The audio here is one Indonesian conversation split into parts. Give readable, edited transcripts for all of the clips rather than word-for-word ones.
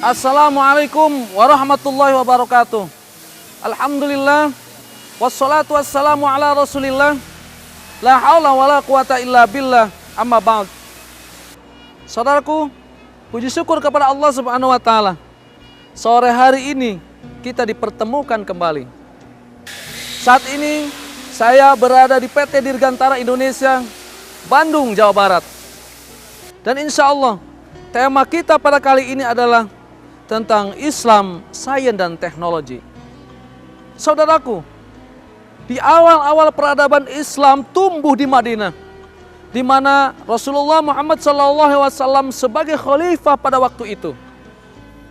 Assalamualaikum warahmatullahi wabarakatuh. Alhamdulillah, wassalatu wassalamu ala rasulillah, la haula wa la quwata illa billah, amma ba'd. Saudaraku, puji syukur kepada Allah subhanahu wa ta'ala. Sore hari ini kita dipertemukan kembali. Saat ini saya berada di PT Dirgantara Indonesia, Bandung, Jawa Barat. Dan insya Allah tema kita pada kali ini adalah tentang Islam, sains, dan teknologi. Saudaraku, di awal-awal peradaban Islam tumbuh di Madinah, di mana Rasulullah Muhammad SAW sebagai khalifah pada waktu itu,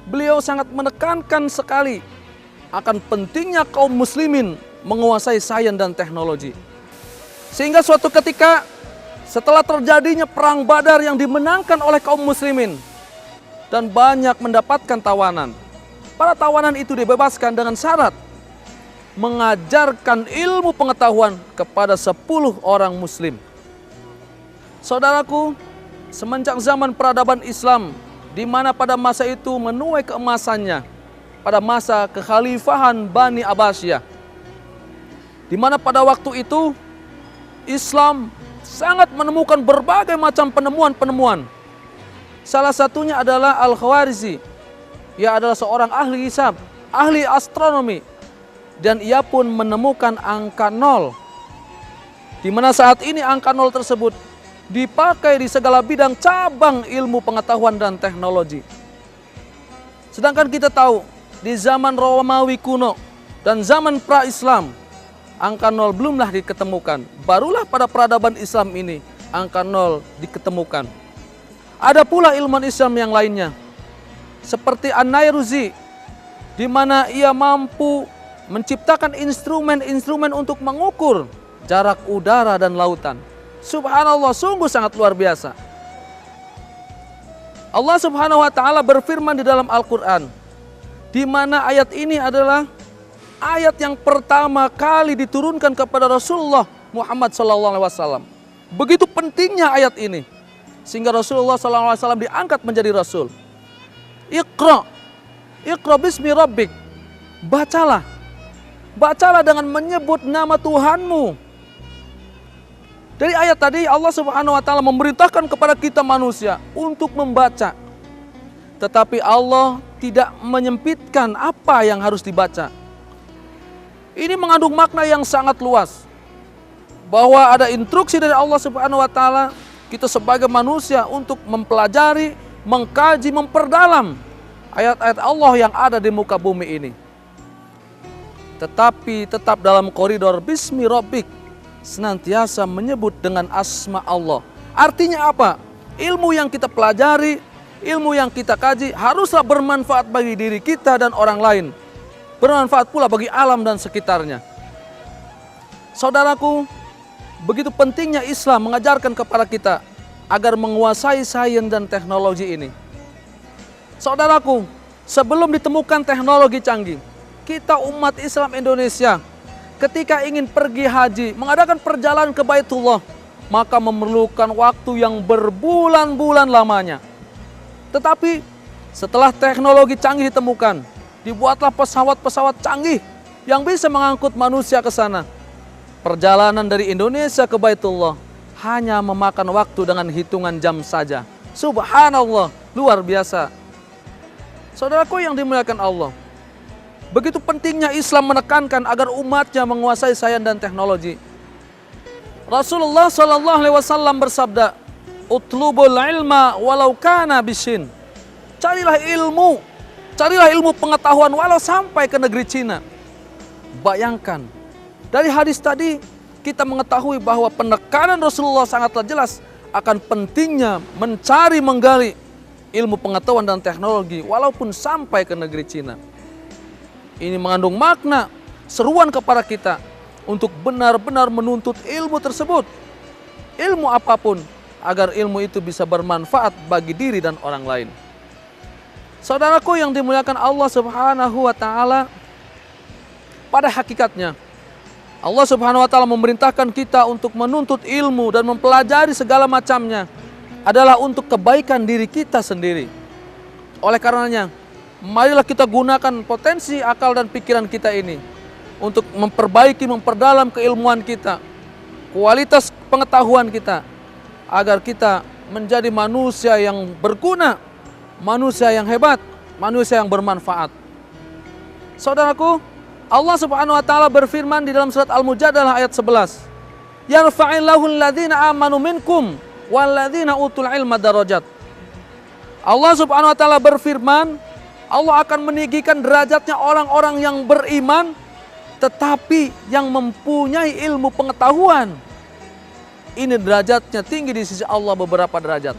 beliau sangat menekankan sekali akan pentingnya kaum muslimin menguasai sains dan teknologi. Sehingga suatu ketika setelah terjadinya perang Badar yang dimenangkan oleh kaum muslimin dan banyak mendapatkan tawanan, para tawanan itu dibebaskan dengan syarat mengajarkan ilmu pengetahuan kepada 10 orang muslim. Saudaraku, semenjak zaman peradaban Islam, di mana pada masa itu menuai keemasannya, pada masa kekhalifahan Bani Abbasiyah, di mana pada waktu itu Islam sangat menemukan berbagai macam penemuan-penemuan. Salah satunya adalah Al-Khawarizi. Ia adalah seorang ahli hisab, ahli astronomi, dan ia pun menemukan angka 0, di mana saat ini angka 0 tersebut dipakai di segala bidang cabang ilmu pengetahuan dan teknologi. Sedangkan kita tahu di zaman Romawi kuno dan zaman pra-Islam, angka 0 belumlah diketemukan. Barulah pada peradaban Islam ini angka 0 diketemukan. Ada pula ilmuwan Islam yang lainnya, seperti An-Nairuzi, di mana ia mampu menciptakan instrumen-instrumen untuk mengukur jarak udara dan lautan. Subhanallah, sungguh sangat luar biasa. Allah Subhanahu wa ta'ala berfirman di dalam Al-Quran, di mana ayat ini adalah ayat yang pertama kali diturunkan kepada Rasulullah Muhammad SAW. Begitu pentingnya ayat ini, sehingga Rasulullah SAW diangkat menjadi Rasul. Iqra bismi rabbik. Bacalah. Bacalah dengan menyebut nama Tuhanmu. Dari ayat tadi Allah Subhanahu wa ta'ala memerintahkan kepada kita manusia untuk membaca. Tetapi Allah tidak menyempitkan apa yang harus dibaca. Ini mengandung makna yang sangat luas, bahwa ada instruksi dari Allah Subhanahu wa ta'ala kita sebagai manusia untuk mempelajari, mengkaji, memperdalam ayat-ayat Allah yang ada di muka bumi ini. Tetapi tetap dalam koridor Bismi Rabbik, senantiasa menyebut dengan asma Allah. Artinya apa? Ilmu yang kita pelajari, ilmu yang kita kaji haruslah bermanfaat bagi diri kita dan orang lain. Bermanfaat pula bagi alam dan sekitarnya. Saudaraku, begitu pentingnya Islam mengajarkan kepada kita agar menguasai sains dan teknologi ini. Saudaraku, sebelum ditemukan teknologi canggih, kita umat Islam Indonesia ketika ingin pergi haji, mengadakan perjalanan ke Baitullah, maka memerlukan waktu yang berbulan-bulan lamanya. Tetapi setelah teknologi canggih ditemukan, dibuatlah pesawat-pesawat canggih yang bisa mengangkut manusia ke sana. Perjalanan dari Indonesia ke Baitullah hanya memakan waktu dengan hitungan jam saja. Subhanallah, luar biasa. Saudaraku yang dimuliakan Allah, begitu pentingnya Islam menekankan agar umatnya menguasai sains dan teknologi. Rasulullah SAW bersabda, "Utlubul ilma walau kana bisin." Carilah ilmu pengetahuan walau sampai ke negeri Cina. Bayangkan, dari hadis tadi kita mengetahui bahwa penekanan Rasulullah sangatlah jelas akan pentingnya mencari menggali ilmu pengetahuan dan teknologi walaupun sampai ke negeri Cina. Ini mengandung makna seruan kepada kita untuk benar-benar menuntut ilmu tersebut, ilmu apapun, agar ilmu itu bisa bermanfaat bagi diri dan orang lain. Saudaraku yang dimuliakan Allah Subhanahu wa ta'ala, pada hakikatnya Allah Subhanahu wa ta'ala memerintahkan kita untuk menuntut ilmu dan mempelajari segala macamnya adalah untuk kebaikan diri kita sendiri. Oleh karenanya, Marilah kita gunakan potensi akal dan pikiran kita ini untuk memperbaiki, memperdalam keilmuan kita, kualitas pengetahuan kita, agar kita menjadi manusia yang berguna, manusia yang hebat, manusia yang bermanfaat. Saudaraku, Allah Subhanahu wa taala berfirman di dalam surat Al-Mujadalah ayat 11. Yarfa'illahu alladhina amanu minkum walladzina utul ilma darajat. Allah Subhanahu wa taala berfirman, Allah akan meninggikan derajatnya orang-orang yang beriman tetapi yang mempunyai ilmu pengetahuan. Ini derajatnya tinggi di sisi Allah beberapa derajat.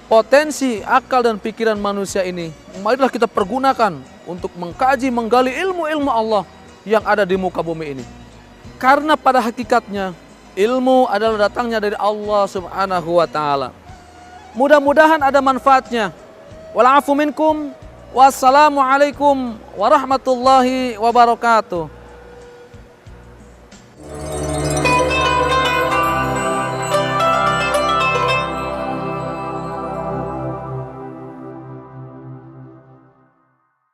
Potensi akal dan pikiran manusia ini marilah kita pergunakan untuk mengkaji, menggali ilmu-ilmu Allah yang ada di muka bumi ini. Karena pada hakikatnya ilmu adalah datangnya dari Allah Subhanahu wa taala. Mudah-mudahan ada manfaatnya. Wal afu minkum. Wassalamualaikum warahmatullahi wabarakatuh.